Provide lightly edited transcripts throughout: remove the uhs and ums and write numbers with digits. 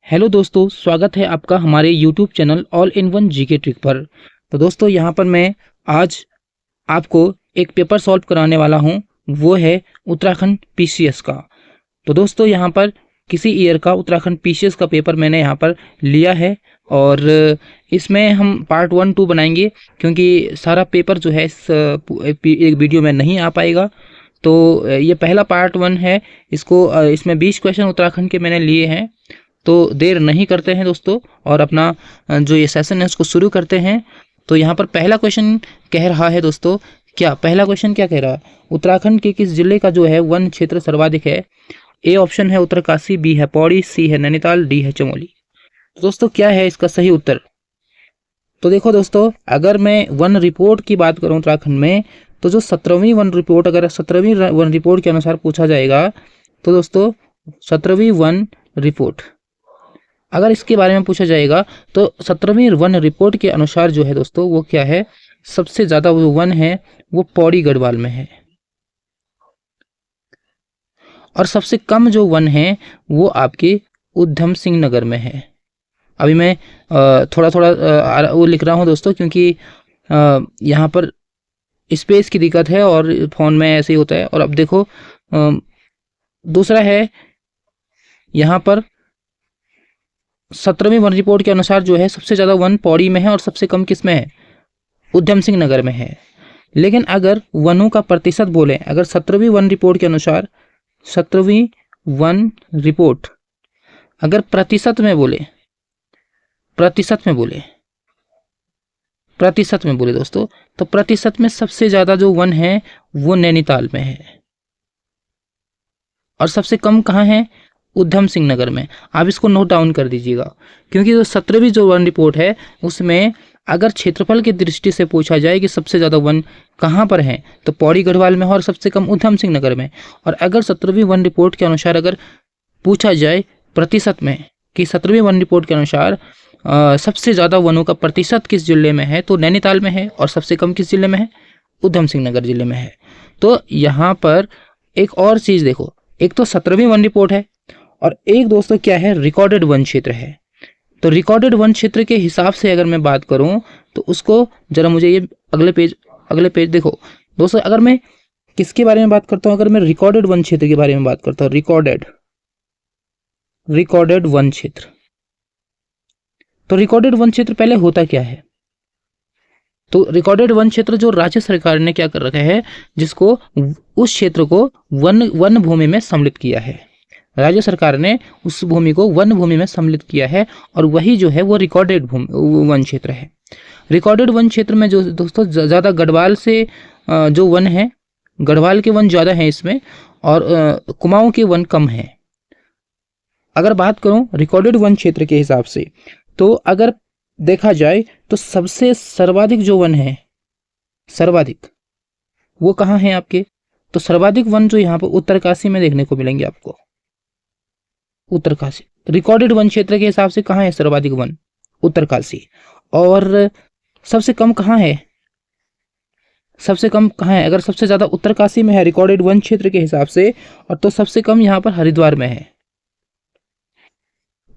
Hello दोस्तों, स्वागत है आपका हमारे YouTube channel all in one GK trick पर। तो दोस्तों यहाँ पर मैं आज आपको एक पेपर सॉल्व कराने वाला हूँ, वो है उत्तराखंड पीसीएस का। तो दोस्तों यहाँ पर किसी ईयर का उत्तराखंड पीसीएस का पेपर मैंने यहाँ पर लिया है और इसमें हम पार्ट 1, 2 बनाएंगे क्योंकि सारा पेपर जो है इस एक वीडियो में नहीं आ पाएगा। तो ये पहला पार्ट 1 है। इसमें 20 क्वेश्चन उत्तराखंड के मैंने लिए हैं। तो देर नहीं करते हैं दोस्तों और अपना जो ये सेशन है उसको शुरू करते हैं। तो यहाँ पर पहला क्वेश्चन कह रहा है दोस्तों, पहला क्वेश्चन क्या कह रहा है? उत्तराखंड के किस जिले का जो है वन क्षेत्र सर्वाधिक है? ए ऑप्शन है उत्तरकाशी, बी है पौड़ी, सी है नैनीताल, डी है चमोली। तो दोस्तों क्या है इसका सही उत्तर? तो देखो दोस्तों, अगर मैं वन रिपोर्ट की बात करूं उत्तराखंड में, तो जो 17वीं वन रिपोर्ट, अगर 17वीं वन रिपोर्ट के अनुसार पूछा जाएगा तो दोस्तों 17वीं वन रिपोर्ट अगर इसके बारे में पूछा जाएगा तो 17वीं वन रिपोर्ट के अनुसार जो है दोस्तों वो क्या है, सबसे ज्यादा जो वन है वो पौड़ी गढ़वाल में है और सबसे कम जो वन है वो आपके उधम सिंह नगर में है। अभी मैं थोड़ा थोड़ा वो लिख रहा हूँ दोस्तों क्योंकि यहाँ पर स्पेस की दिक्कत है और फोन में ऐसे ही होता है। और अब देखो दूसरा है, यहाँ पर 17वीं वन रिपोर्ट के अनुसार जो है सबसे ज़्यादा वन पौड़ी में है और सबसे कम किस में है? उधम सिंह नगर में है। लेकिन अगर वनों का प्रतिशत बोले, अगर 17वीं वन रिपोर्ट के अनुसार 17वीं वन रिपोर्ट अगर प्रतिशत में बोले दोस्तों, तो प्रतिशत में सबसे ज़्यादा जो वन है वो नैनीताल में है और सबसे कम कहाँ है? उधम सिंह नगर में। आप इसको नोट डाउन कर दीजिएगा क्योंकि जो 17वीं जो वन रिपोर्ट है उसमें अगर क्षेत्रफल की दृष्टि से पूछा जाए कि सबसे ज़्यादा वन कहाँ पर है तो पौड़ी गढ़वाल में है और सबसे कम उधम सिंह नगर में। और अगर 17वीं वन रिपोर्ट के अनुसार अगर पूछा जाए प्रतिशत में कि 17वीं वन रिपोर्ट के अनुसार सबसे ज़्यादा वनों का प्रतिशत किस जिले में है, तो नैनीताल में है और सबसे कम किस जिले में है? उधम सिंह नगर जिले में है। तो यहाँ पर एक और चीज़ देखो, एक तो 17वीं वन रिपोर्ट है और एक दोस्तों क्या है, रिकॉर्डेड वन क्षेत्र है। तो रिकॉर्डेड वन क्षेत्र के हिसाब से अगर मैं बात करूं तो उसको जरा मुझे ये अगले पेज देखो दोस्तों। अगर मैं किसके बारे में बात करता हूं, अगर मैं रिकॉर्डेड वन क्षेत्र के बारे में बात करता हूं, रिकॉर्डेड वन क्षेत्र, तो रिकॉर्डेड वन क्षेत्र पहले होता क्या है? तो रिकॉर्डेड वन क्षेत्र जो राज्य सरकार ने क्या कर रखा है, जिसको उस क्षेत्र को वन भूमि में सम्मिलित किया है। राज्य सरकार ने उस भूमि को वन भूमि में सम्मिलित किया है और वही जो है वो रिकॉर्डेड वन क्षेत्र है। रिकॉर्डेड वन क्षेत्र में जो दोस्तों ज़्यादा गढ़वाल से जो वन है, गढ़वाल के वन ज़्यादा हैं इसमें और कुमाऊं के वन कम हैं। अगर बात करूं रिकॉर्डेड वन क्षेत्र के हिसाब से, तो अगर देखा जाए तो सबसे सर्वाधिक जो वन है, सर्वाधिक वो कहाँ है आपके? तो सर्वाधिक वन जो यहाँ पर उत्तरकाशी में देखने को मिलेंगे आपको। उत्तरकाशी रिकॉर्डेड वन क्षेत्र के हिसाब से कहाँ है सर्वाधिक वन? उत्तरकाशी। और सबसे कम कहाँ है? अगर सबसे ज्यादा उत्तरकाशी में है रिकॉर्डेड वन क्षेत्र के हिसाब से, और तो सबसे कम यहाँ पर हरिद्वार में है।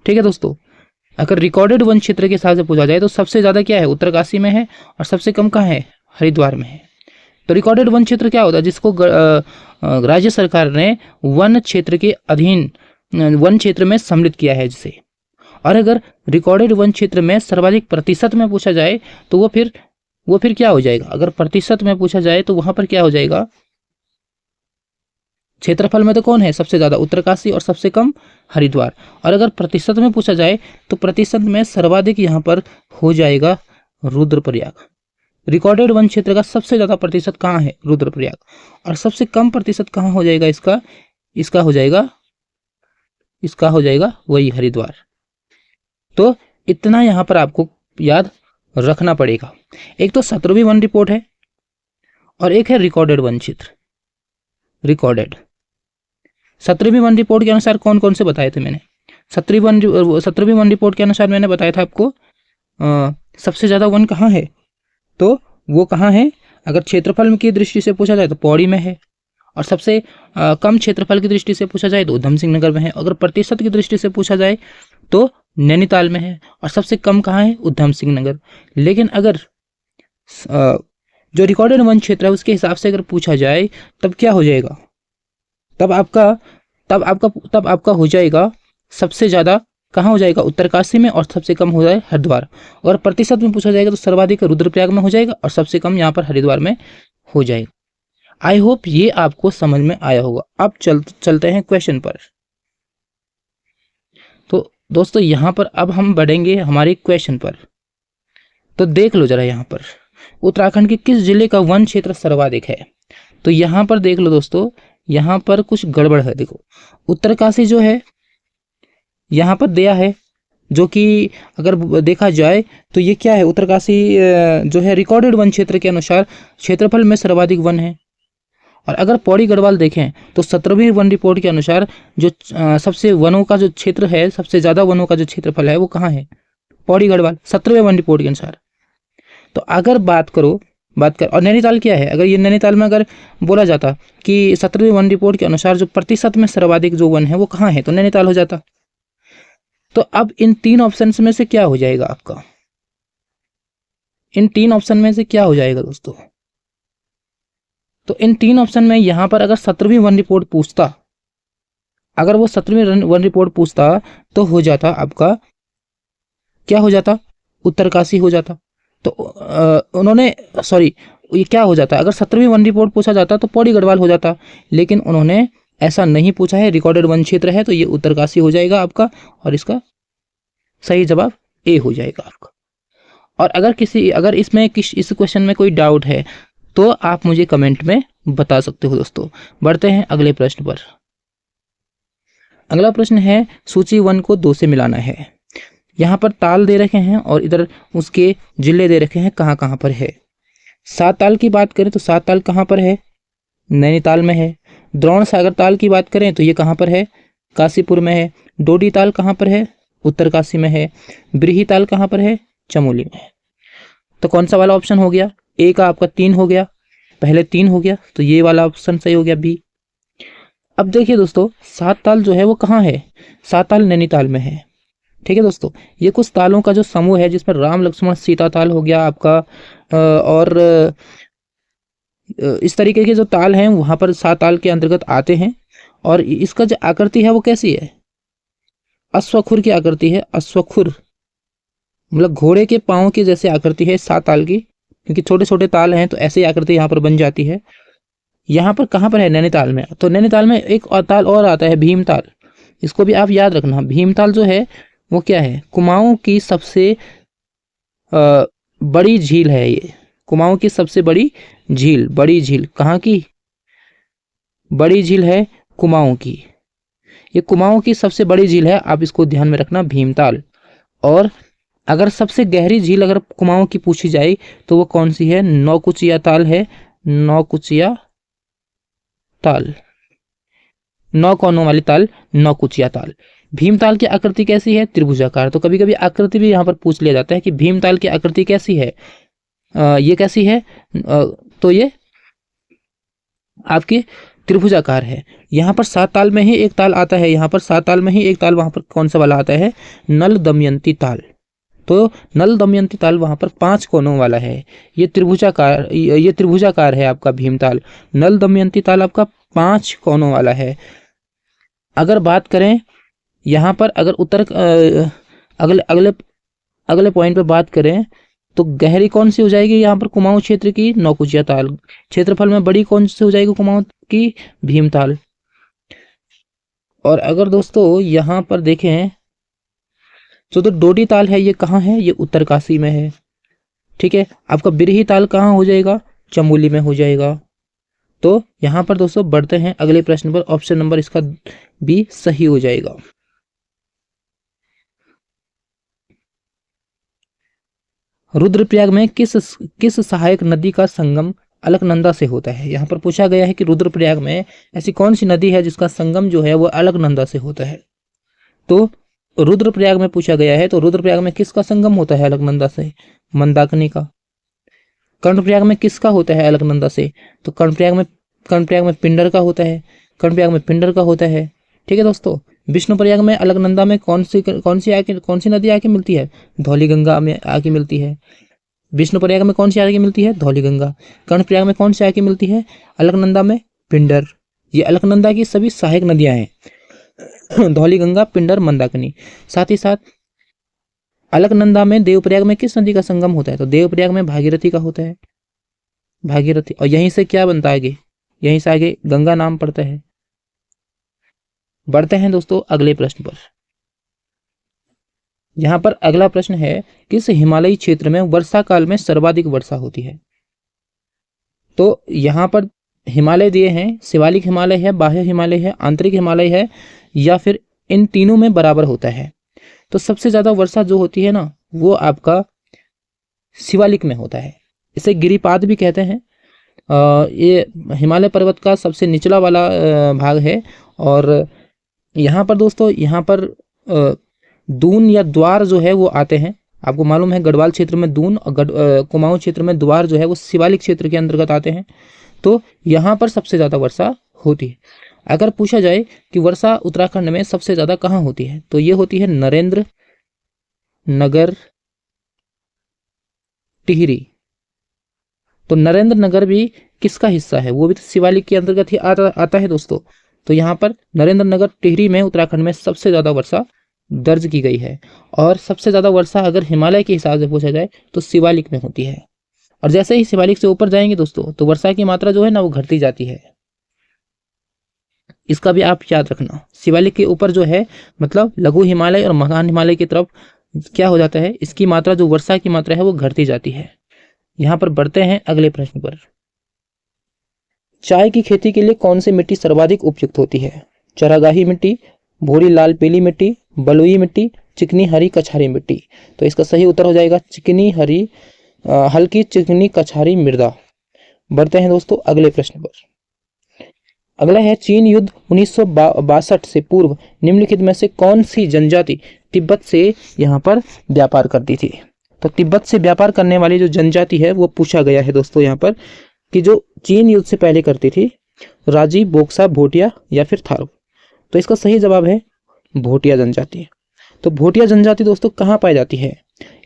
ठीक है दोस्तों, अगर रिकॉर्डेड वन क्षेत्र के हिसाब से पूछा जाए तो सबसे ज्यादा क्या है? उत्तरकाशी में है और सबसे कम कहाँ है? हरिद्वार में है। तो रिकॉर्डेड वन क्षेत्र क्या होता है? जिसको राज्य सरकार ने वन क्षेत्र के अधीन वन क्षेत्र में सम्मिलित किया है जिसे। और अगर रिकॉर्डेड वन क्षेत्र में सर्वाधिक प्रतिशत में पूछा जाए तो वो फिर क्या हो जाएगा? अगर प्रतिशत में पूछा जाए तो वहां पर क्या हो जाएगा? क्षेत्रफल में तो कौन है सबसे ज्यादा? उत्तरकाशी और सबसे कम हरिद्वार। और अगर प्रतिशत में पूछा जाए तो प्रतिशत में सर्वाधिक यहाँ पर हो जाएगा रुद्रप्रयाग। रिकॉर्डेड वन क्षेत्र का सबसे ज्यादा प्रतिशत कहाँ है? रुद्रप्रयाग। और सबसे कम प्रतिशत कहाँ हो जाएगा इसका हो जाएगा वही हरिद्वार। तो इतना यहाँ पर आपको याद रखना पड़ेगा। एक तो 17वीं वन रिपोर्ट है और एक है रिकॉर्डेड वन क्षेत्र। रिकॉर्डेड 17वीं वन रिपोर्ट के अनुसार कौन कौन से बताए थे मैंने? 17वीं वन रिपोर्ट के अनुसार मैंने बताया था आपको सबसे ज्यादा वन कहाँ है, तो वो कहाँ है? अगर क्षेत्रफल की दृष्टि से पूछा जाए तो पौड़ी में है और सबसे कम क्षेत्रफल की दृष्टि से पूछा जाए तो उधम सिंह नगर में है। अगर प्रतिशत की दृष्टि से पूछा जाए तो नैनीताल में है, और सबसे कम कहाँ है, उधम सिंह नगर। लेकिन अगर जो रिकॉर्डेड वन क्षेत्र है उसके हिसाब से अगर पूछा जाए तब क्या हो जाएगा, तब आपका हो जाएगा सबसे ज़्यादा कहाँ हो जाएगा, उत्तरकाशी में, और सबसे कम हो जाए हरिद्वार। और प्रतिशत में पूछा जाएगा तो सर्वाधिक रुद्रप्रयाग में हो जाएगा और सबसे कम यहाँ पर हरिद्वार में हो जाएगा। आई होप ये आपको समझ में आया होगा। अब चलते हैं क्वेश्चन पर। तो दोस्तों यहाँ पर अब हम बढ़ेंगे हमारे क्वेश्चन पर। तो देख लो जरा, यहाँ पर उत्तराखंड के किस जिले का वन क्षेत्र सर्वाधिक है। तो यहाँ पर देख लो दोस्तों, यहाँ पर कुछ गड़बड़ है। देखो उत्तरकाशी जो है यहाँ पर दिया है, जो कि अगर देखा जाए तो ये क्या है, उत्तरकाशी जो है रिकॉर्डेड वन क्षेत्र के अनुसार क्षेत्रफल में सर्वाधिक वन है। और अगर पौड़ी गढ़वाल देखें तो 17वीं वन रिपोर्ट के अनुसार जो सबसे वनों का जो क्षेत्र है, सबसे ज़्यादा वनों का जो क्षेत्रफल है वो कहाँ है, पौड़ी गढ़वाल, 17वें वन रिपोर्ट के अनुसार। तो अगर बात कर और नैनीताल क्या है, अगर ये नैनीताल में अगर बोला जाता कि 17वीं वन रिपोर्ट के अनुसार जो प्रतिशत में सर्वाधिक जो वन है वो कहाँ है, तो नैनीताल हो जाता। तो अब इन तीन ऑप्शन में से क्या हो जाएगा आपका, इन तीन ऑप्शन में से क्या हो जाएगा दोस्तों। तो इन तीन ऑप्शन में यहां पर अगर 17वीं वन रिपोर्ट पूछता, अगर वो 17वीं वन रिपोर्ट पूछता तो हो जाता आपका, क्या हो जाता, उत्तरकाशी हो जाता। तो उन्होंने सॉरी ये क्या हो जाता, अगर 17वीं वन रिपोर्ट पूछा जाता तो पौड़ी गढ़वाल हो जाता, लेकिन उन्होंने ऐसा नहीं पूछा है, रिकॉर्डेड वन क्षेत्र है, तो ये उत्तरकाशी हो जाएगा आपका, और इसका सही जवाब ए हो जाएगा आपका। और अगर इसमें इस क्वेश्चन में कोई डाउट है तो आप मुझे कमेंट में बता सकते हो दोस्तों। बढ़ते हैं अगले प्रश्न पर। अगला प्रश्न है, सूची 1 को 2 से मिलाना है। यहाँ पर ताल दे रखे हैं और इधर उसके जिले दे रखे हैं कहाँ कहाँ पर है। सात ताल की बात करें तो सात ताल कहाँ पर है, नैनीताल में है। द्रोण सागर ताल की बात करें तो ये कहाँ पर है, काशीपुर में है। डोडी ताल कहाँ पर है, उत्तरकाशी में है। ब्रीही ताल कहाँ पर है, चमोली में है। तो कौन सा वाला ऑप्शन हो गया, ए का आपका 3 हो गया, पहले 3 हो गया, तो ये वाला ऑप्शन सही हो गया बी। अब देखिए दोस्तों, सात ताल जो है वो कहाँ है, सात ताल नैनीताल में है। ठीक है दोस्तों, ये कुछ तालों का जो समूह है जिसमें राम लक्ष्मण सीता ताल हो गया आपका, और इस तरीके के जो ताल हैं वहाँ पर सात ताल के अंतर्गत आते हैं। और इसका जो आकृति है वो कैसी है, अश्वखुर की आकृति है। अश्वखुर मतलब घोड़े के पाँव की जैसे आकृति है सात ताल की, क्योंकि छोटे छोटे ताल हैं तो ऐसी आकृति यहाँ पर बन जाती है। यहाँ पर कहाँ पर है, नैनीताल में। तो नैनीताल में एक और ताल और आता है, भीमताल। इसको भी आप याद रखना। भीमताल जो है वो क्या है, कुमाऊं की सबसे बड़ी झील है। ये कुमाऊं की सबसे बड़ी झील कहाँ की, बड़ी झील है कुमाऊं की। ये कुमाऊं की सबसे बड़ी झील है, आप इसको ध्यान में रखना, भीमताल। और अगर सबसे गहरी झील अगर कुमाऊं की पूछी जाए तो वो कौन सी है, नौकुचिया ताल है। नौकुचिया ताल, 9 कोनों वाली ताल, नौकुचिया ताल। भीमताल की आकृति कैसी है, त्रिभुजाकार। तो कभी कभी आकृति भी यहाँ पर पूछ लिया जाता है कि भीमताल की आकृति कैसी है, ये कैसी है, तो ये आपके त्रिभुजाकार है। यहाँ पर सात ताल में ही एक ताल आता है, यहाँ पर सात ताल में ही एक ताल, वहां पर कौन सा वाला आता है, नल दमयंती ताल। तो नल दमयंती ताल वहां पर 5 कोनों वाला है। ये त्रिभुजाकार है आपका भीमताल। नल दमयंती ताल आपका 5 कोनों वाला है। अगर बात करें यहाँ पर, अगर अगले पॉइंट पर बात करें तो गहरी कौन सी हो जाएगी यहाँ पर, कुमाऊं क्षेत्र की, नौकुचिया ताल। क्षेत्रफल में बड़ी कौन सी हो जाएगी कुमाऊं की, भीमताल। और अगर दोस्तों यहाँ पर देखें तो डोडी ताल है, ये कहाँ है, ये उत्तरकाशी में है। ठीक है, आपका बिरही ताल कहाँ हो जाएगा, चमोली में हो जाएगा। तो यहाँ पर दोस्तों बढ़ते हैं अगले प्रश्न पर। ऑप्शन नंबर इसका बी सही हो जाएगा। रुद्रप्रयाग में किस सहायक नदी का संगम अलकनंदा से होता है। यहाँ पर पूछा गया है कि रुद्रप्रयाग में ऐसी कौन सी नदी है जिसका संगम जो है वो अलकनंदा से होता है। तो रुद्रप्रयाग में पूछा गया है, तो रुद्रप्रयाग में किसका संगम होता है अलकनंदा से, मंदाकिनी का। कर्णप्रयाग में किसका होता है अलकनंदा से, तो कर्णप्रयाग में पिंडर का होता है, कर्णप्रयाग में पिंडर का होता है। ठीक है दोस्तों। विष्णुप्रयाग में अलकनंदा में कौन सी नदी आके मिलती है? धौलीगंगा में आके मिलती है। विष्णुप्रयाग में कौन सी आके मिलती है? धौलीगंगा। कर्णप्रयाग में कौन सी आके मिलती है? अलकनंदा में पिंडर। ये अलकनंदा की सभी सहायक नदियां हैं, धौलीगंगा, पिंडर, मंदाकिनी। साथ ही साथ अलकनंदा में देवप्रयाग में किस नदी का संगम होता है? तो देवप्रयाग में भागीरथी का होता है, भागीरथी। और यहीं से क्या बनता है आगे? यहीं से आगे गंगा नाम पड़ता है। बढ़ते हैं दोस्तों अगले प्रश्न पर। यहां पर अगला प्रश्न है, किस हिमालयी क्षेत्र में वर्षा काल में सर्वाधिक वर्षा होती है? तो यहां पर हिमालय दिए हैं, शिवालिक हिमालय है, बाह्य हिमालय है, आंतरिक हिमालय है, या फिर इन तीनों में बराबर होता है। तो सबसे ज्यादा वर्षा जो होती है ना, वो आपका शिवालिक में होता है। इसे गिरिपाद भी कहते हैं। ये हिमालय पर्वत का सबसे निचला वाला भाग है। और यहाँ पर दोस्तों, यहाँ पर दून या द्वार जो है वो आते हैं। आपको मालूम है गढ़वाल क्षेत्र में दून और कुमाऊं क्षेत्र में द्वार जो है वो शिवालिक क्षेत्र के अंतर्गत आते हैं। तो यहाँ पर सबसे ज़्यादा वर्षा होती है। अगर पूछा जाए कि वर्षा उत्तराखंड में सबसे ज़्यादा कहाँ होती है, तो ये होती है नरेंद्र नगर, टिहरी। तो नरेंद्र नगर भी किसका हिस्सा है? वो भी तो शिवालिक के अंतर्गत ही आता है दोस्तों। तो यहाँ पर नरेंद्र नगर, टिहरी में उत्तराखंड में सबसे ज़्यादा वर्षा दर्ज की गई है। और सबसे ज़्यादा वर्षा अगर हिमालय के हिसाब से पूछा जाए तो शिवालिक में होती है। और जैसे ही शिवालिक से ऊपर जाएंगे दोस्तों, तो वर्षा की मात्रा जो है ना वो घटती जाती है। इसका भी आप याद रखना। शिवालिक के ऊपर जो है मतलब लघु हिमालय और महान हिमालय की तरफ क्या हो जाता है, इसकी मात्रा जो वर्षा की मात्रा है वो घटती जाती है। यहां पर बढ़ते हैं अगले प्रश्न पर। चाय की खेती के लिए कौन सी मिट्टी सर्वाधिक उपयुक्त होती है? चरागाही मिट्टी, भूरी लाल पीली मिट्टी, बलुई मिट्टी, चिकनी हरी कछारी मिट्टी। तो इसका सही उत्तर हो जाएगा चिकनी हरी, हल्की चिकनी कछारी मृदा। बढ़ते हैं दोस्तों अगले प्रश्न पर। अगला है, चीन युद्ध 1962 से पूर्व निम्नलिखित में से कौन सी जनजाति तिब्बत से यहाँ पर व्यापार करती थी? तो तिब्बत से व्यापार करने वाली जो जनजाति है वो पूछा गया है दोस्तों यहाँ पर, कि जो चीन युद्ध से पहले करती थी, राजी, बोक्सा, भोटिया या फिर थारू। तो इसका सही जवाब है भोटिया जनजाति। तो भोटिया जनजाति दोस्तों कहाँ पाई जाती है?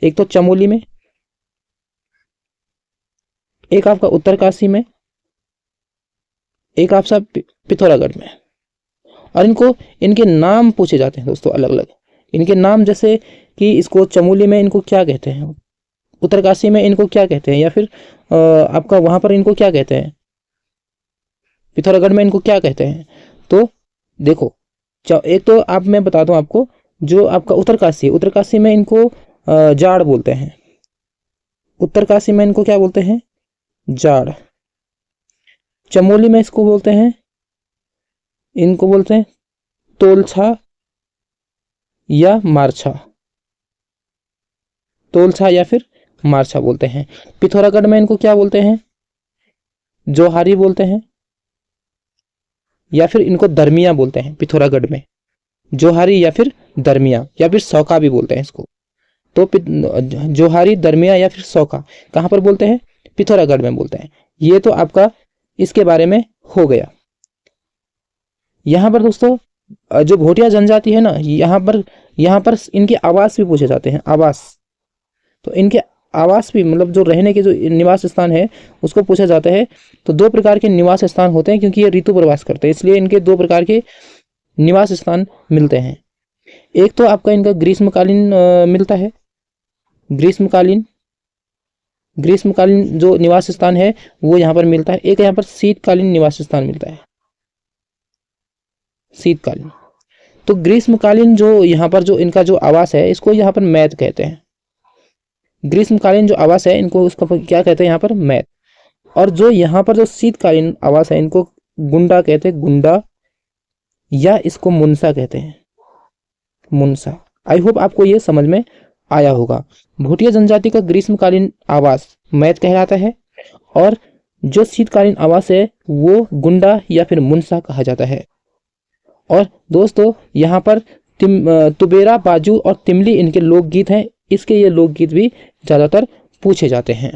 एक तो चमोली में, एक आपका उत्तरकाशी में, एक आपका पिथौरागढ़ में। और इनके नाम पूछे जाते हैं दोस्तों अलग अलग। इनके नाम जैसे कि इसको चमोली में इनको क्या कहते हैं, उत्तरकाशी में इनको क्या कहते हैं, या फिर आपका वहां पर इनको क्या कहते हैं, पिथौरागढ़ में इनको क्या कहते हैं। तो देखो, एक तो आप मैं बता दूं आपको, जो आपका उत्तरकाशी है, उत्तरकाशी में इनको जाड़ बोलते हैं। उत्तरकाशी में इनको क्या बोलते हैं? जाड़। चमोली में इसको बोलते हैं, इनको बोलते हैं तोलछा या मारछा। तोलछा या फिर मारछा बोलते हैं। पिथौरागढ़ में इनको क्या बोलते हैं? जोहारी बोलते हैं, या फिर इनको दरमिया बोलते हैं। पिथौरागढ़ में जोहारी या फिर दरमिया या फिर सौका भी बोलते हैं इसको। तो जोहारी, दरमिया या फिर सौका कहां पर बोलते हैं? पिथौरागढ़ में बोलते हैं। ये तो आपका इसके बारे में हो गया। यहां पर दोस्तों जो भोटिया जनजाति है ना, यहाँ पर इनके आवास भी पूछे जाते हैं। आवास, तो इनके आवास भी मतलब जो रहने के जो निवास स्थान है उसको पूछा जाता है। तो दो प्रकार के निवास स्थान होते हैं, क्योंकि ये ऋतु प्रवास करते हैं, इसलिए इनके दो प्रकार के निवास स्थान मिलते हैं। एक तो आपका इनका ग्रीष्मकालीन मिलता है, ग्रीष्मकालीन जो निवास स्थान है वो यहाँ पर मिलता है। एक यहाँ पर शीतकालीन निवास स्थान मिलता है, शीतकालीन। तो ग्रीष्मकालीन जो यहाँ पर जो इनका जो आवास है इसको यहाँ पर मैत कहते हैं। ग्रीष्मकालीन जो आवास है इनको उसका क्या कहते हैं यहाँ पर? मैत। और जो यहाँ पर जो शीतकालीन आवास है इनको गुंडा कहते हैं, गुंडा, या इसको मुनसा कहते हैं, मुनसा। आई होप आपको ये समझ में आया होगा। भोटिया जनजाति का ग्रीष्मकालीन आवास मैत कहलाता है, और जो शीतकालीन आवास है वो गुंडा या फिर मुनसा कहा जाता है। और दोस्तों यहाँ पर तुबेरा, बाजू और तिमली इनके लोकगीत हैं। इसके ये लोकगीत भी ज़्यादातर पूछे जाते हैं।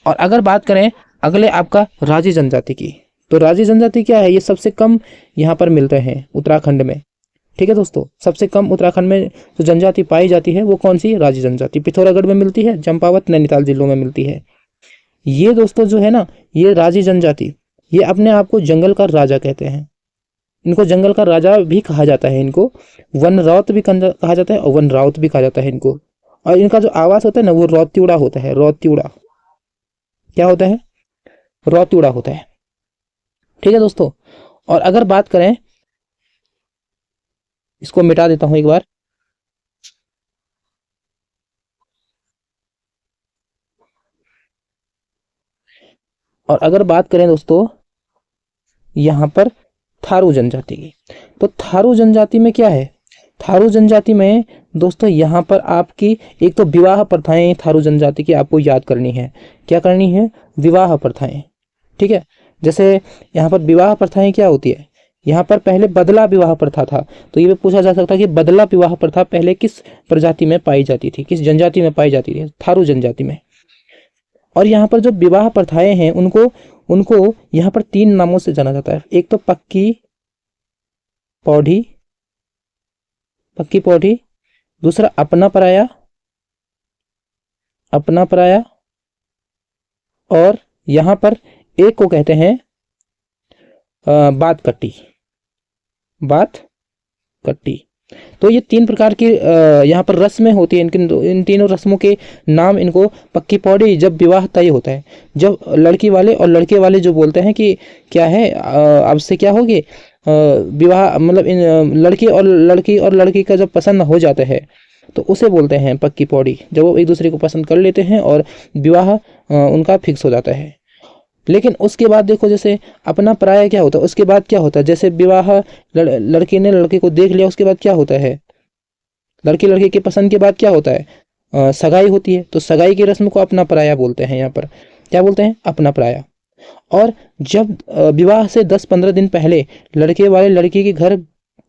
और अगर बात करें अगले आपका राजी जनजाति की, तो राजी जनजाति क्या है, ये सबसे कम यहाँ पर मिलते हैं उत्तराखंड में। ठीक है दोस्तों, सबसे कम उत्तराखंड में जो जनजाति पाई जाती है वो कौन सी, राजी जनजाति। पिथौरागढ़ में मिलती है, चंपावत नैनीताल जिलों में मिलती है। ये दोस्तों जो है ना, ये राजी जनजाति, ये अपने आप को जंगल का राजा कहते हैं। इनको जंगल का राजा भी कहा जाता है, इनको वन रौत भी कहा जाता है और वन राउत भी कहा जाता है इनको। और इनका जो आवाज होता है ना वो रौत्युड़ा होता है। रौत्युड़ा क्या होता है, रौत्युड़ा होता है। ठीक है दोस्तों, और अगर बात करें, इसको मिटा देता हूं एक बार। और अगर बात करें दोस्तों यहां पर थारू जनजाति की, तो थारू जनजाति में क्या है, थारू जनजाति में दोस्तों यहाँ पर आपकी एक तो विवाह प्रथाएं थारू जनजाति की आपको याद करनी है। क्या करनी है, विवाह प्रथाएं। ठीक है, जैसे यहाँ पर विवाह प्रथाएं क्या होती है, यहाँ पर पहले बदला विवाह प्रथा था, तो ये भी पूछा जा सकता है कि बदला विवाह प्रथा पहले किस प्रजाति में पाई जाती थी, किस जनजाति में पाई जाती थी, थारू जनजाति में। और यहाँ पर जो विवाह प्रथाएं हैं उनको यहाँ पर 3 नामों से जाना जाता है। एक तो पक्की पौढ़ी, दूसरा अपना पराया, और यहाँ पर एक को कहते हैं बात कट्टी। तो ये 3 प्रकार की यहाँ पर रस्में होती है। इन तीनों रस्मों के नाम इनको, पक्की पौड़ी जब विवाह तय होता है, जब लड़की वाले और लड़के वाले जो बोलते हैं कि क्या है अब से क्या होगी विवाह, मतलब इन लड़की और लड़की का जब पसंद हो जाता है तो उसे बोलते हैं पक्की पौड़ी, जब वो एक दूसरे को पसंद कर लेते हैं और विवाह उनका फिक्स हो जाता है। लेकिन उसके बाद देखो, जैसे अपना पराया क्या होता है, उसके बाद क्या होता है, जैसे विवाह लड़की ने लड़के को देख लिया, उसके बाद क्या होता है, लड़के के पसंद के बाद क्या होता है, सगाई होती है। तो सगाई की रस्म को अपना पराया बोलते हैं, यहाँ पर क्या बोलते हैं, अपना पराया। और जब विवाह से 10-15 दिन पहले लड़के वाले लड़की के घर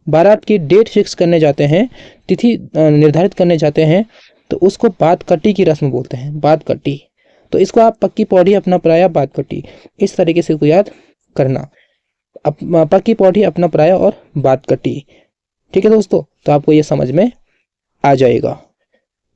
बारात की डेट फिक्स करने जाते हैं, तिथि निर्धारित करने जाते हैं, तो उसको बात कट्टी की रस्म बोलते हैं, बात कट्टी। तो इसको आप पक्की पौड़ी, अपना पराया, बात कट्टी, इस तरीके से इसको याद करना, पक्की पौड़ी, अपना पराया और बात कट्टी। ठीक है दोस्तों, तो आपको ये समझ में आ जाएगा।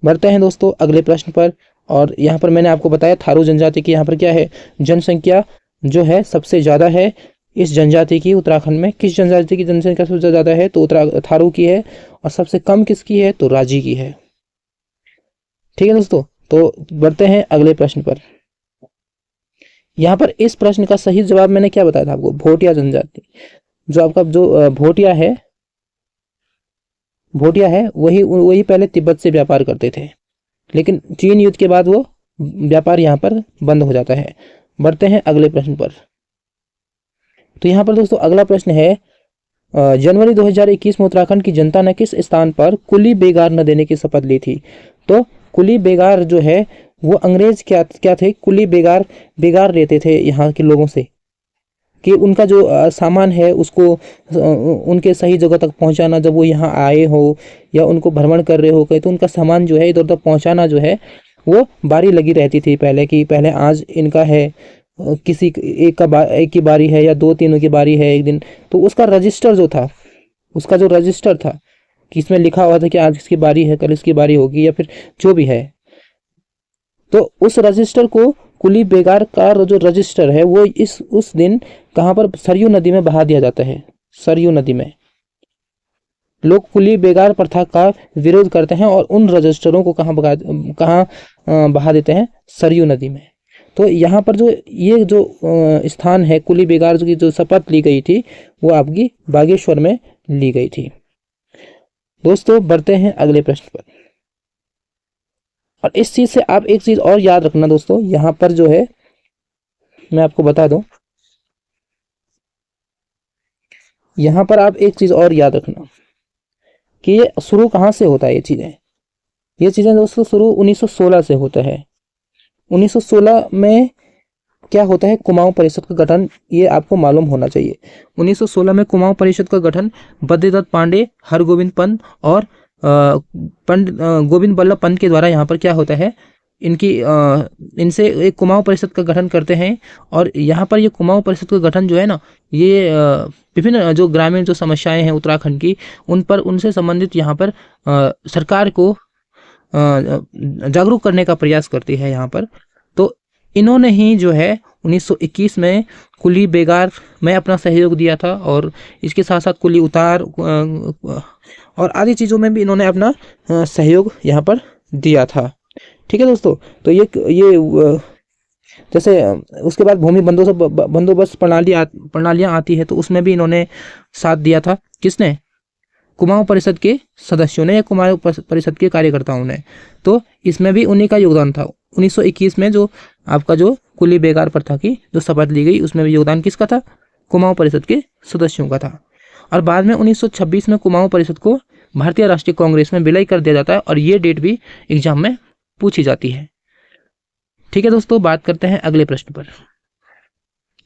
बढ़ते हैं दोस्तों अगले प्रश्न पर। और यहाँ पर मैंने आपको बताया थारू जनजाति की यहाँ पर क्या है, जनसंख्या जो है सबसे ज़्यादा है इस जनजाति की उत्तराखंड में। किस जनजाति की जनसंख्या सबसे ज़्यादा है, तो थारू की है। और सबसे कम किसकी है, तो राजी की है। ठीक है दोस्तों, तो बढ़ते हैं अगले प्रश्न पर। यहाँ पर इस प्रश्न का सही जवाब मैंने क्या बताया था आपको, भोटिया जनजाति। जो आपका जो भोटिया है वही पहले तिब्बत से व्यापार करते थे, लेकिन चीन युद्ध के बाद वो व्यापार यहाँ पर बंद हो जाता है। बढ़ते हैं अगले प्रश्न पर। तो यहाँ पर दोस्तों अगला प्रश्न है, जनवरी 2021 में उत्तराखंड की जनता ने किस स्थान पर कुली बेगार न देने की शपथ ली थी। तो कुली बेगार जो है वो अंग्रेज क्या थे, कुली बेगार लेते थे यहाँ के लोगों से कि उनका जो सामान है उसको उनके सही जगह तक पहुंचाना, जब वो यहाँ आए हो या उनको भ्रमण कर रहे हो कहीं, तो उनका सामान जो है इधर उधर पहुंचाना जो है वो बारी लगी रहती थी पहले, कि पहले आज इनका है, किसी एक की बारी है या 2-3 की बारी है एक दिन। तो उसका रजिस्टर जो था, उसका जो रजिस्टर था कि इसमें लिखा हुआ था कि आज इसकी बारी है, कल इसकी बारी होगी, या फिर जो भी है, तो उस रजिस्टर को कुली बेगार का जो रजिस्टर है वो उस दिन कहाँ पर, सरयू नदी में बहा दिया जाता है। सरयू नदी में लोग कुली बेगार प्रथा का विरोध करते हैं और उन रजिस्टरों को कहाँ बहा देते हैं, सरयू नदी में। तो यहाँ पर जो ये जो स्थान है कुली बेगार की जो शपथ ली गई थी वो आपकी बागेश्वर में ली गई थी। दोस्तों बढ़ते हैं अगले प्रश्न पर। और इस चीज से आप एक चीज और याद रखना दोस्तों, यहाँ पर जो है मैं आपको बता दूं, यहाँ पर आप एक चीज और याद रखना कि ये शुरू कहाँ से होता है। ये चीजें दोस्तों शुरू 1916 से होता है। 1916 में क्या होता है, कुमाऊं परिषद का गठन, ये आपको मालूम होना चाहिए। 1916 में कुमाऊं परिषद का गठन बद्रीदत्त पांडे, हरगोविंद पंत और पंडित गोविंद बल्लभ पंत के द्वारा यहाँ पर क्या होता है, इनसे एक कुमाऊं परिषद का गठन करते हैं। और यहाँ पर ये कुमाऊं परिषद का गठन जो है ना, ये विभिन्न जो ग्रामीण जो समस्याएं हैं उत्तराखंड की, उनसे संबंधित यहाँ पर सरकार को जागरूक करने का प्रयास करती है यहाँ पर। तो इन्होंने ही जो है 1921 में कुली बेगार में अपना सहयोग दिया था, और इसके साथ साथ कुली उतार और आदि चीज़ों में भी इन्होंने अपना सहयोग यहाँ पर दिया था। ठीक है दोस्तों, तो ये जैसे उसके बाद भूमि बंदोबस्त प्रणालियाँ आती है, तो उसमें भी इन्होंने साथ दिया था। किसने? कुमाऊं परिषद के सदस्यों ने या कुमाऊं परिषद के कार्यकर्ताओं ने। तो इसमें भी उन्हीं का योगदान था। 1921 में जो आपका जो कुली बेगार प्रथा की जो शपथ ली गई, उसमें भी योगदान किसका था? कुमाऊं परिषद के सदस्यों का था। और बाद में 1926 में कुमाऊं परिषद को भारतीय राष्ट्रीय कांग्रेस में विलय कर दिया जाता है, और ये डेट भी एग्जाम में पूछी जाती है। ठीक है दोस्तों, बात करते हैं अगले प्रश्न पर।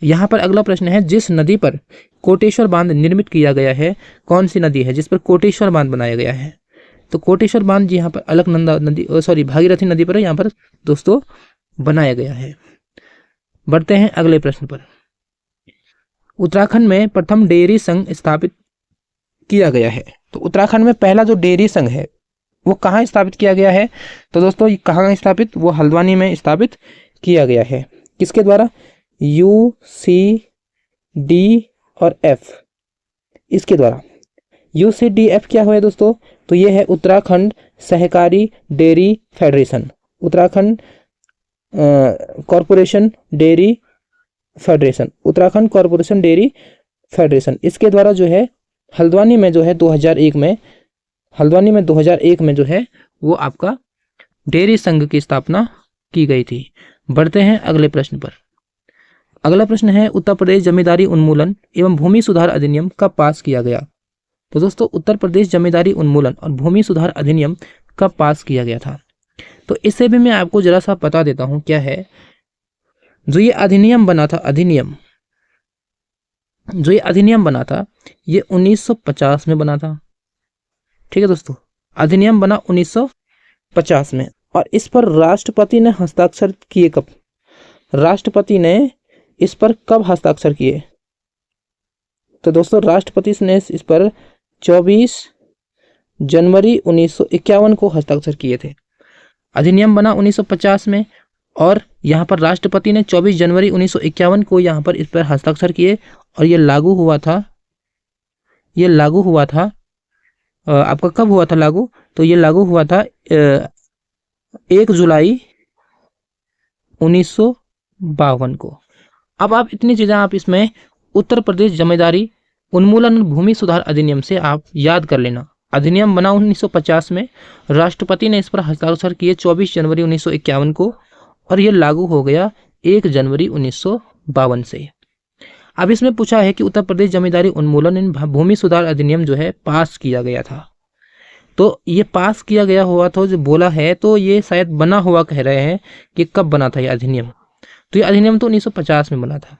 यहाँ पर अगला प्रश्न है, जिस नदी पर कोटेश्वर बांध निर्मित किया गया है, कौन सी नदी है जिस पर कोटेश्वर बांध बनाया गया है? तो कोटेश्वर बांध जी यहाँ पर अलकनंदा नदी भागीरथी नदी पर यहाँ पर दोस्तों बनाया गया है। बढ़ते हैं अगले प्रश्न पर। उत्तराखंड में प्रथम डेयरी संघ स्थापित किया गया है। तो उत्तराखंड में पहला जो डेयरी संघ है वो कहाँ स्थापित किया गया है? तो दोस्तों कहाँ स्थापित? वो हल्द्वानी में स्थापित किया गया है। किसके द्वारा? UCDF इसके द्वारा। UCDF क्या हुआ है दोस्तों? तो ये है उत्तराखंड सहकारी dairy federation, Uttarakhand corporation dairy federation, Uttarakhand corporation dairy federation. इसके द्वारा जो है हल्द्वानी में जो है 2001 में जो है वो आपका डेयरी संघ की स्थापना की गई थी। बढ़ते हैं अगले प्रश्न पर। अगला प्रश्न है, उत्तर प्रदेश जमींदारी उन्मूलन एवं भूमि सुधार अधिनियम कब पास किया गया? तो दोस्तों उत्तर प्रदेश जमींदारी उन्मूलन और भूमि सुधार अधिनियम कब पास किया गया था? तो इससे भी मैं आपको जरा सा बता देता हूं क्या है। जो ये अधिनियम बना था, जो ये अधिनियम बना था ये 1950 में बना था। ठीक है दोस्तों, अधिनियम बना 1950 में, और इस पर राष्ट्रपति ने हस्ताक्षर किए कब? राष्ट्रपति ने इस पर कब हस्ताक्षर किए? तो दोस्तों राष्ट्रपति ने इस पर 24 जनवरी 1951 को हस्ताक्षर किए थे। अधिनियम बना 1950 में, और यहाँ पर राष्ट्रपति ने 24 जनवरी 1951 को यहाँ पर इस पर हस्ताक्षर किए, और ये लागू हुआ था आपका कब हुआ था लागू? तो ये लागू हुआ था 1 जुलाई 1952 को। अब आप इतनी चीज़ें आप इसमें उत्तर प्रदेश जमींदारी उन्मूलन और भूमि सुधार अधिनियम से आप याद कर लेना। अधिनियम बना 1950 में, राष्ट्रपति ने इस पर हस्ताक्षर किए 24 जनवरी 1951 को, और ये लागू हो गया 1 जनवरी 1952 से। अब इसमें पूछा है कि उत्तर प्रदेश जमींदारी उन्मूलन एवं भूमि सुधार अधिनियम जो है पास किया गया था। तो ये पास किया गया हुआ था जो बोला है, तो ये शायद बना हुआ कह रहे हैं कि कब बना था ये अधिनियम। तो ये अधिनियम तो 1950 में बना था।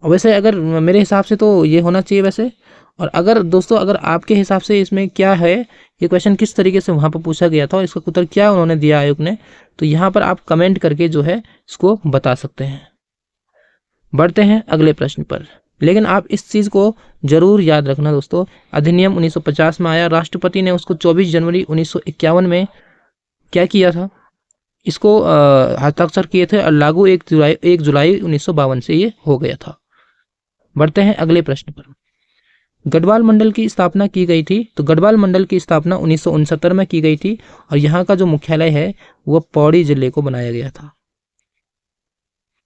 और वैसे अगर मेरे हिसाब से तो ये होना चाहिए वैसे। और अगर दोस्तों अगर आपके हिसाब से इसमें क्या है, ये क्वेश्चन किस तरीके से वहाँ पर पूछा गया था और इसका उत्तर क्या उन्होंने दिया आयोग ने, तो यहाँ पर आप कमेंट करके जो है इसको बता सकते हैं। बढ़ते हैं अगले प्रश्न पर, लेकिन आप इस चीज़ को जरूर याद रखना दोस्तों। अधिनियम 1950 में आया, राष्ट्रपति ने उसको 24 जनवरी 1951 में क्या किया था, इसको हस्ताक्षर किए थे, और लागू 1 जुलाई 1952 से ये हो गया था। बढ़ते हैं अगले प्रश्न पर। गढ़वाल मंडल की स्थापना की गई थी। तो गढ़वाल मंडल की स्थापना 1969 में की गई थी, और यहाँ का जो मुख्यालय है वो पौड़ी जिले को बनाया गया था।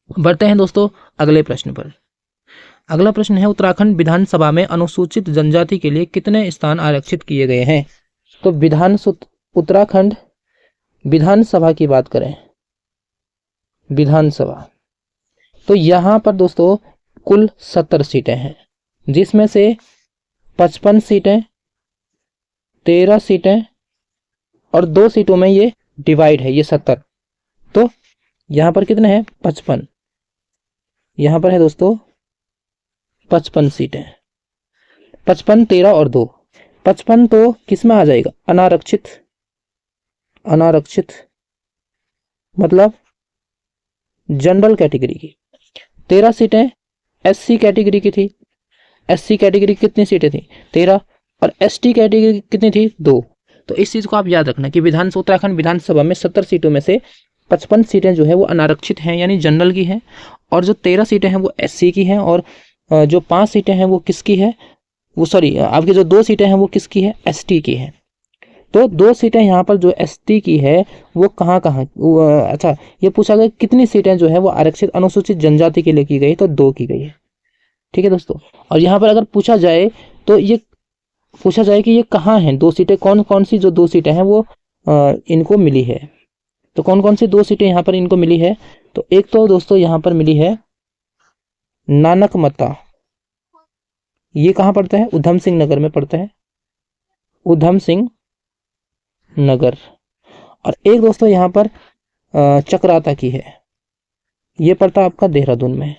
बढ़ते हैं दोस्तों अगले प्रश्न पर। अगला प्रश्न है, उत्तराखंड विधानसभा में अनुसूचित जनजाति के लिए कितने स्थान आरक्षित किए गए हैं? तो उत्तराखंड विधानसभा की बात करें, विधानसभा, तो यहाँ पर दोस्तों कुल 70 सीटें हैं, जिसमें से 55 सीटें, 13 सीटें और 2 सीटों में ये डिवाइड है, ये 70। तो यहाँ पर कितने हैं? 55। यहाँ पर है दोस्तों 55 सीटें, 55, 13 और 2। 55 तो किस में आ जाएगा? अनारक्षित, मतलब जनरल कैटेगरी की। 13 सीटें एससी कैटेगरी की थी। एससी कैटेगरी की कितनी सीटें थी? 13। और एसटी कैटेगरी कितनी थी? 2। तो इस चीज को आप याद रखना कि उत्तराखंड विधानसभा में 70 सीटों में से 55 सीटें जो है वो अनारक्षित हैं यानी जनरल की हैं, और जो 13 सीटें हैं वो एससी की हैं, और जो 5 सीटें हैं वो किसकी है, वो सॉरी आपकी जो 2 सीटें हैं वो किसकी है? एसटी की है। तो 2 सीटें यहाँ पर जो एसटी की है वो कहाँ कहाँ, अच्छा ये पूछा गया कितनी सीटें जो है वो आरक्षित अनुसूचित जनजाति के लिए की गई, तो 2 की गई है। ठीक है दोस्तों। और यहाँ पर अगर पूछा जाए तो ये पूछा जाए कि ये कहाँ हैं 2 सीटें, कौन कौन सी जो 2 सीटें हैं वो इनको मिली है, तो कौन कौन सी 2 सीटें यहाँ पर इनको मिली है? तो एक तो दोस्तों यहाँ पर मिली है नानकमता, ये कहाँ पड़ता है? उधम सिंह नगर में पड़ता है, उधम सिंह नगर। और एक दोस्तों यहाँ पर चक्राता की है, ये पड़ता है आपका देहरादून में।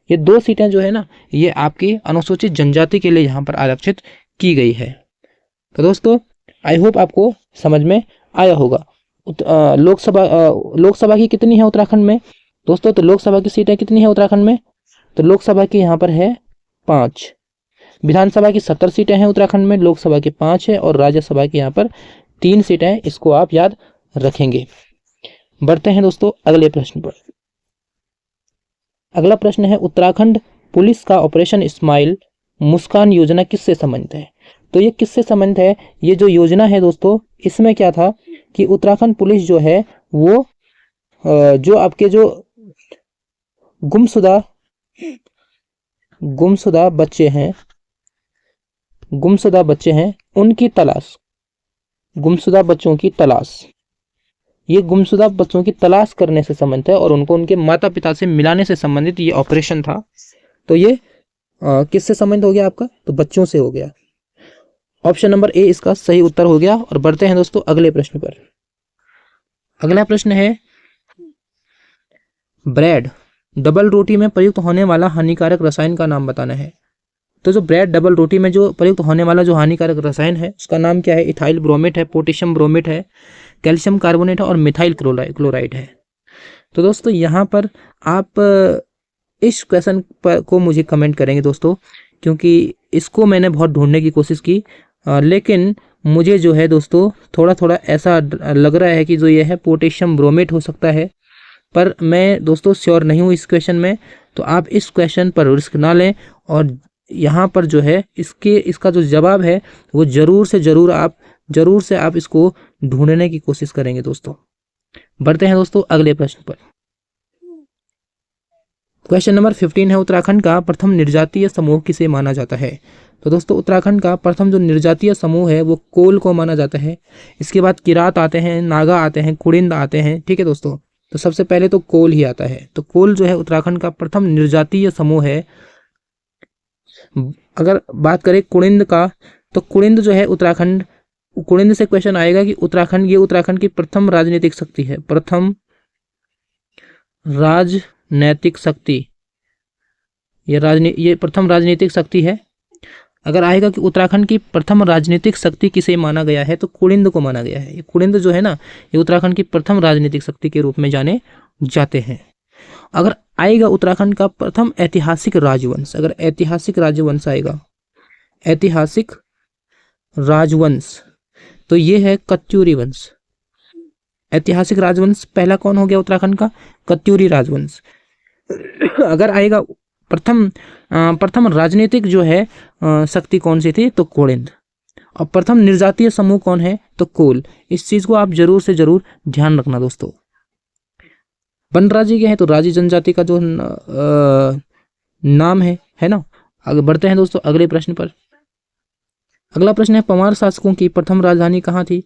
ये 2 सीटें जो है ना ये आपकी अनुसूचित जनजाति के लिए यहाँ पर आरक्षित की गई है। तो दोस्तों आई होप आपको समझ में आया होगा। लोकसभा की कितनी है उत्तराखंड में दोस्तों? तो लोकसभा की सीटें कितनी है उत्तराखंड में? तो लोकसभा की यहाँ पर है 5। विधानसभा की 70 सीटें हैं उत्तराखंड में, लोकसभा की 5 है, और राज्यसभा की यहाँ पर 3 सीटें हैं। इसको आप याद रखेंगे। बढ़ते हैं दोस्तों अगले प्रश्न पर। अगला प्रश्न है उत्तराखंड पुलिस का ऑपरेशन स्माइल मुस्कान योजना किससे संबंधित है? तो ये किससे संबंधित है? ये जो योजना है दोस्तों इसमें क्या था कि उत्तराखंड पुलिस जो है वो जो आपके जो गुमशुदा बच्चे हैं, उनकी तलाश, गुमशुदा बच्चों की तलाश, ये गुमशुदा बच्चों की तलाश करने से संबंधित है और उनको उनके माता पिता से मिलाने से संबंधित ये ऑपरेशन था। तो ये किससे संबंधित हो गया आपका? तो बच्चों से हो गया। ऑप्शन नंबर ए इसका सही उत्तर हो गया। और बढ़ते हैं दोस्तों अगले प्रश्न पर। अगला प्रश्न है ब्रेड डबल रोटी में प्रयुक्त होने वाला हानिकारक रसायन का नाम बताना है। तो जो ब्रेड डबल रोटी में जो प्रयुक्त होने वाला जो हानिकारक रसायन है उसका नाम क्या है? इथाइल ब्रोमेट है, पोटेशियम ब्रोमेट है, कैल्शियम कार्बोनेट है और मिथाइल क्लोराइड है। तो दोस्तों यहाँ पर आप इस क्वेश्चन पर को मुझे कमेंट करेंगे दोस्तों, क्योंकि इसको मैंने बहुत ढूंढने की कोशिश की, लेकिन मुझे जो है दोस्तों थोड़ा थोड़ा ऐसा लग रहा है कि जो ये है पोटेशियम ब्रोमेट हो सकता है, पर मैं दोस्तों श्योर नहीं हूँ इस क्वेश्चन में। तो आप इस क्वेश्चन पर रिस्क ना लें और यहाँ पर जो है इसका जो जवाब है वो जरूर से आप इसको ढूंढने की कोशिश करेंगे दोस्तों। बढ़ते हैं दोस्तों अगले प्रश्न पर। क्वेश्चन नंबर 15 है उत्तराखंड का प्रथम निर्जातीय समूह किसे माना जाता है? तो दोस्तों उत्तराखंड का प्रथम जो निर्जातीय समूह है वो कोल को माना जाता है। इसके बाद किरात आते हैं, नागा आते हैं, कुड़िंद आते हैं। ठीक है दोस्तों, तो सबसे पहले तो कोल ही आता है। तो कोल जो है उत्तराखंड का प्रथम निर्जातीय समूह है। अगर बात करें कुड़िंद का, तो कुड़िंद जो है कुड़िंद से क्वेश्चन आएगा कि उत्तराखंड की प्रथम राजनीतिक शक्ति है, प्रथम राजनैतिक शक्ति, ये प्रथम राजनीतिक शक्ति है। अगर आएगा कि उत्तराखंड की प्रथम राजनीतिक शक्ति किसे माना गया है, तो कुड़िंद को माना गया है। ये कुड़िंद जो है ना ये उत्तराखंड की प्रथम राजनीतिक शक्ति के रूप में जाने जाते हैं। अगर आएगा उत्तराखंड का प्रथम ऐतिहासिक राजवंश, अगर ऐतिहासिक राजवंश आएगा, ऐतिहासिक राजवंश, तो ये है कत्यूरी वंश। ऐतिहासिक राजवंश पहला कौन हो गया उत्तराखंड का? कत्यूरी राजवंश। अगर आएगा प्रथम राजनीतिक जो है शक्ति कौन सी थी? तो कुड़िंद। और प्रथम निर्जातीय समूह कौन है? तो कोल। इस चीज को आप जरूर से जरूर ध्यान रखना दोस्तों। बनराजी क्या है? तो राजी जनजाति का जो नाम है ना। आगे बढ़ते हैं दोस्तों अगले प्रश्न पर। अगला प्रश्न है पवार शासकों की प्रथम राजधानी कहाँ थी?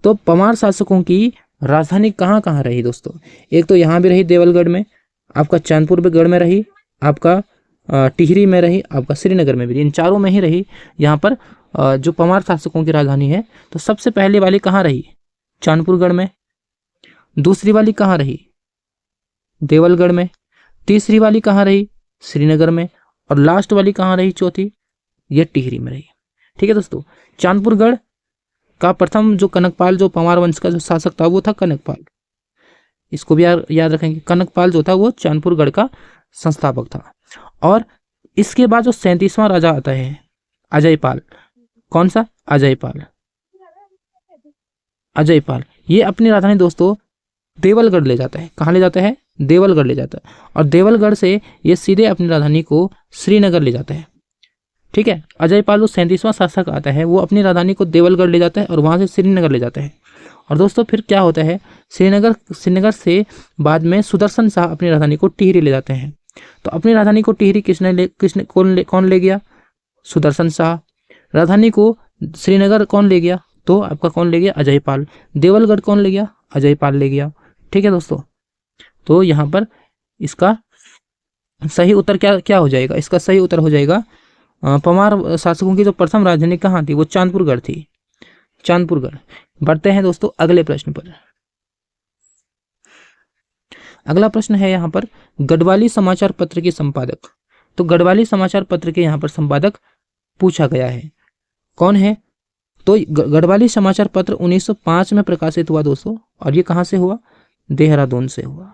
तो पवार शासकों की राजधानी कहाँ कहाँ रही दोस्तों? एक तो यहाँ भी रही देवलगढ़ में, आपका चांदपुर गढ़ में रही, आपका टिहरी में रही, आपका श्रीनगर में भी, इन चारों में ही रही। यहाँ पर जो पवार शासकों की राजधानी है, तो सबसे पहले वाली कहाँ रही? चांदपुरगढ़ में। दूसरी वाली कहाँ रही? देवलगढ़ में। तीसरी वाली कहाँ रही? श्रीनगर में। और लास्ट वाली कहाँ रही? चौथी, ये टिहरी में रही। ठीक है दोस्तों, चांदपुरगढ़ का प्रथम जो कनकपाल, जो पवार वंश का जो शासक था वो था कनकपाल। इसको भी याद रखेंगे। कनकपाल जो था वो चांदपुरगढ़ का संस्थापक था। और इसके बाद जो 37वां राजा आता है अजयपाल, कौन सा? अजयपाल। अजयपाल ये अपनी राजधानी दोस्तों देवलगढ़ ले जाता है। कहाँ ले जाता है? देवलगढ़ ले जाता है। और देवलगढ़ से ये सीधे अपनी राजधानी को श्रीनगर ले जाता है। ठीक है, अजयपाल जो 37वां शासक आता है वो अपनी राजधानी को देवलगढ़ ले जाता है और वहां से श्रीनगर ले जाता है। और दोस्तों फिर क्या होता है, श्रीनगर से बाद में सुदर्शन शाह अपनी राजधानी को टिहरी ले जाते हैं। तो अपनी राजधानी को टिहरी कौन ले गया? सुदर्शन शाह। राजधानी को श्रीनगर कौन ले गया? तो आपका कौन ले गया? अजयपाल। देवलगढ़ कौन ले गया? अजयपाल ले गया। ठीक है दोस्तों, तो यहाँ पर इसका सही उत्तर क्या हो जाएगा? इसका सही उत्तर हो जाएगा परमार शासकों की जो प्रथम राजधानी कहाँ थी? वो चांदपुरगढ़ थी, चांदपुरगढ़। बढ़ते हैं दोस्तों अगले प्रश्न पर। अगला प्रश्न है यहाँ पर गढ़वाली समाचार पत्र के संपादक। तो गढ़वाली समाचार पत्र के यहाँ पर संपादक पूछा गया है, कौन है? तो गढ़वाली समाचार पत्र 1905 में प्रकाशित हुआ दोस्तों। और ये कहाँ से हुआ? देहरादून से हुआ।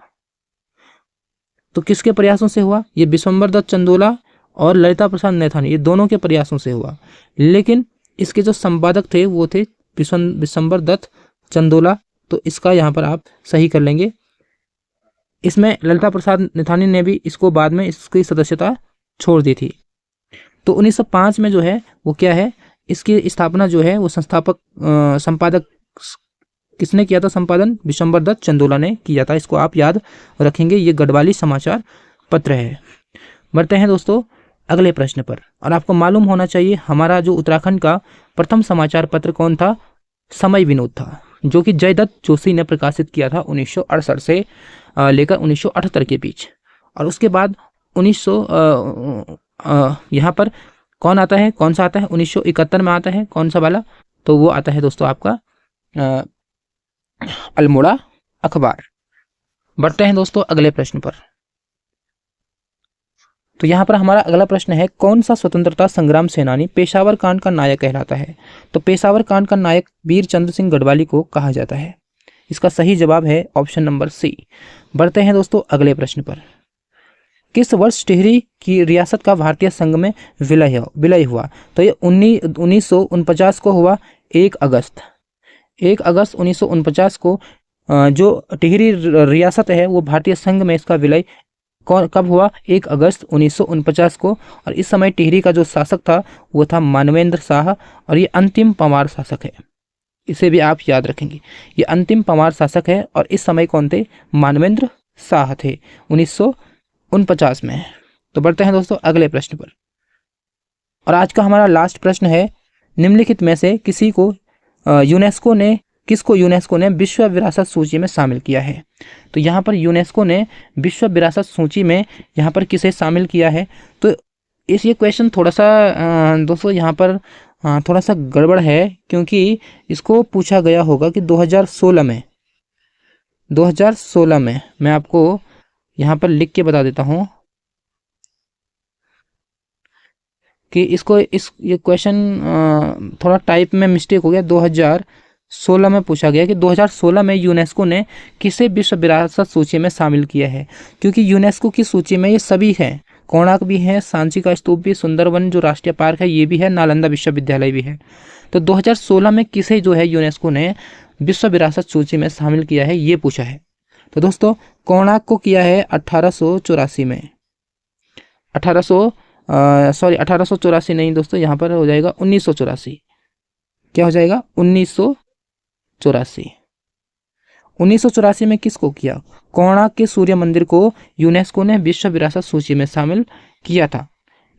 तो किसके प्रयासों से हुआ? ये विश्वंभर दत्त चंदोला और ललिता प्रसाद नैथानी, ये दोनों के प्रयासों से हुआ। लेकिन इसके जो संपादक थे वो थे विश्वंभर दत्त चंदोला। तो इसका यहाँ पर आप सही कर लेंगे। इसमें ललिता प्रसाद नैथानी ने भी इसको बाद में इसकी सदस्यता छोड़ दी थी। तो 1905 में जो है वो क्या है, इसकी स्थापना जो है वो संपादक किसने किया था? संपादन विश्वंभर दत्त चंदोला ने किया था। इसको आप याद रखेंगे, ये गढ़वाली समाचार पत्र है। बढ़ते हैं दोस्तों अगले प्रश्न पर। और आपको मालूम होना चाहिए हमारा जो उत्तराखंड का प्रथम समाचार पत्र कौन था? समय विनोद था, जो कि जयदत्त जोशी ने प्रकाशित किया था 1968 से लेकर 1978 के बीच। और उसके बाद 1900 यहाँ पर कौन आता है? कौन सा आता है? 1971 में आता है। कौन सा वाला? तो वो आता है दोस्तों आपका अल्मोड़ा अखबार। बढ़ते हैं दोस्तों अगले प्रश्न पर। तो यहाँ पर हमारा अगला प्रश्न है कौन सा स्वतंत्रता संग्राम सेनानी पेशावर कांड का नायक कहलाता है? तो पेशावर कांड का नायक वीर चंद्र सिंह गढ़वाली को कहा जाता है। इसका सही जवाब है ऑप्शन नंबर सी। बढ़ते हैं दोस्तों अगले प्रश्न पर। किस वर्ष टिहरी की रियासत का भारतीय संघ में विलय हुआ? तो ये 1949 को हुआ। 1 अगस्त 1949 को जो टिहरी रियासत है वो भारतीय संघ में इसका विलय कब हुआ? 1 अगस्त 1949 को। और इस समय टिहरी का जो शासक था वो था मानवेंद्र शाह। और ये अंतिम पंवार शासक है, इसे भी आप याद रखेंगे। ये अंतिम पंवार शासक है। और इस समय कौन थे? मानवेंद्र शाह थे 1949 में। तो बढ़ते हैं दोस्तों अगले प्रश्न पर। और आज का हमारा लास्ट प्रश्न है निम्नलिखित में से किसको यूनेस्को ने विश्व विरासत सूची में शामिल किया है? तो यहाँ पर यूनेस्को ने विश्व विरासत सूची में यहाँ पर किसे शामिल किया है? तो ये क्वेश्चन थोड़ा सा दोस्तों यहाँ पर थोड़ा सा गड़बड़ है, क्योंकि इसको पूछा गया होगा कि 2016 में मैं आपको यहाँ पर लिख के बता देता हूँ कि ये क्वेश्चन थोड़ा टाइप में मिस्टेक हो गया। 2016 में पूछा गया कि 2016 में यूनेस्को ने किसे विश्व विरासत सूची में शामिल किया है? क्योंकि यूनेस्को की सूची में ये सभी हैं, कोणार्क भी है, सांची का स्तूप भी, सुंदरवन जो राष्ट्रीय पार्क है ये भी है, नालंदा विश्वविद्यालय भी है। तो 2016 में किसे जो है यूनेस्को ने विश्व विरासत सूची में शामिल किया है, ये पूछा है। तो दोस्तों कोणार्क को किया है 1884 में। 1884 नहीं दोस्तों, यहाँ पर हो जाएगा 1984। क्या हो जाएगा? 1984 में किसको किया? कोणार्क के सूर्य मंदिर को यूनेस्को ने विश्व विरासत सूची में शामिल किया था।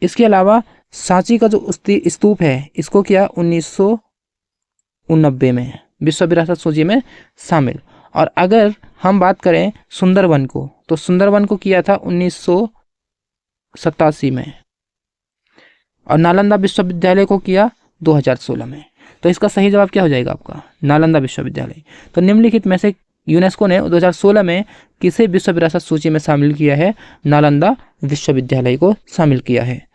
इसके अलावा सांची का जो स्तूप है इसको किया 1989 में विश्व विरासत सूची में शामिल। और अगर हम बात करें सुंदरवन को, तो सुंदरवन को किया था 1987 में। और नालंदा विश्वविद्यालय को किया 2016 में। तो इसका सही जवाब क्या हो जाएगा आपका? नालंदा विश्वविद्यालय। तो निम्नलिखित में से यूनेस्को ने 2016 में किसे विश्व विरासत सूची में शामिल किया है? नालंदा विश्वविद्यालय को शामिल किया है।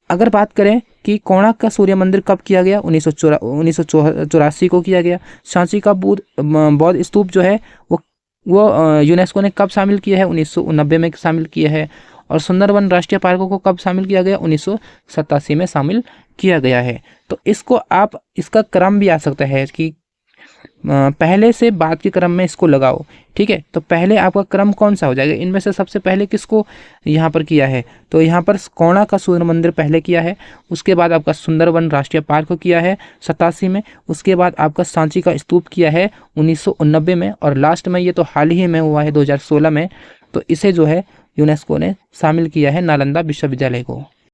अगर बात करें कि कोणार्क का सूर्य मंदिर कब किया गया? 1984 को किया गया। सांची का बौद्ध स्तूप जो है वो वो यूनेस्को ने कब शामिल किया है? 1990 में शामिल किया है। और सुंदरवन राष्ट्रीय पार्कों को कब शामिल किया गया? 1987 में शामिल किया गया है। तो इसको आप, इसका क्रम भी आ सकता है कि पहले से बाद के क्रम में इसको लगाओ, ठीक है। तो पहले आपका क्रम कौन सा हो जाएगा? इनमें से सबसे पहले किसको यहाँ पर किया है? तो यहाँ पर कोणा का सूर्य मंदिर पहले किया है, उसके बाद आपका सुंदरवन राष्ट्रीय पार्क को किया है 87 में, उसके बाद आपका सांची का स्तूप किया है 1990 में, और लास्ट में ये तो हाल ही में हुआ है 2016 में, तो इसे जो है यूनेस्को ने शामिल किया है नालंदा विश्वविद्यालय को।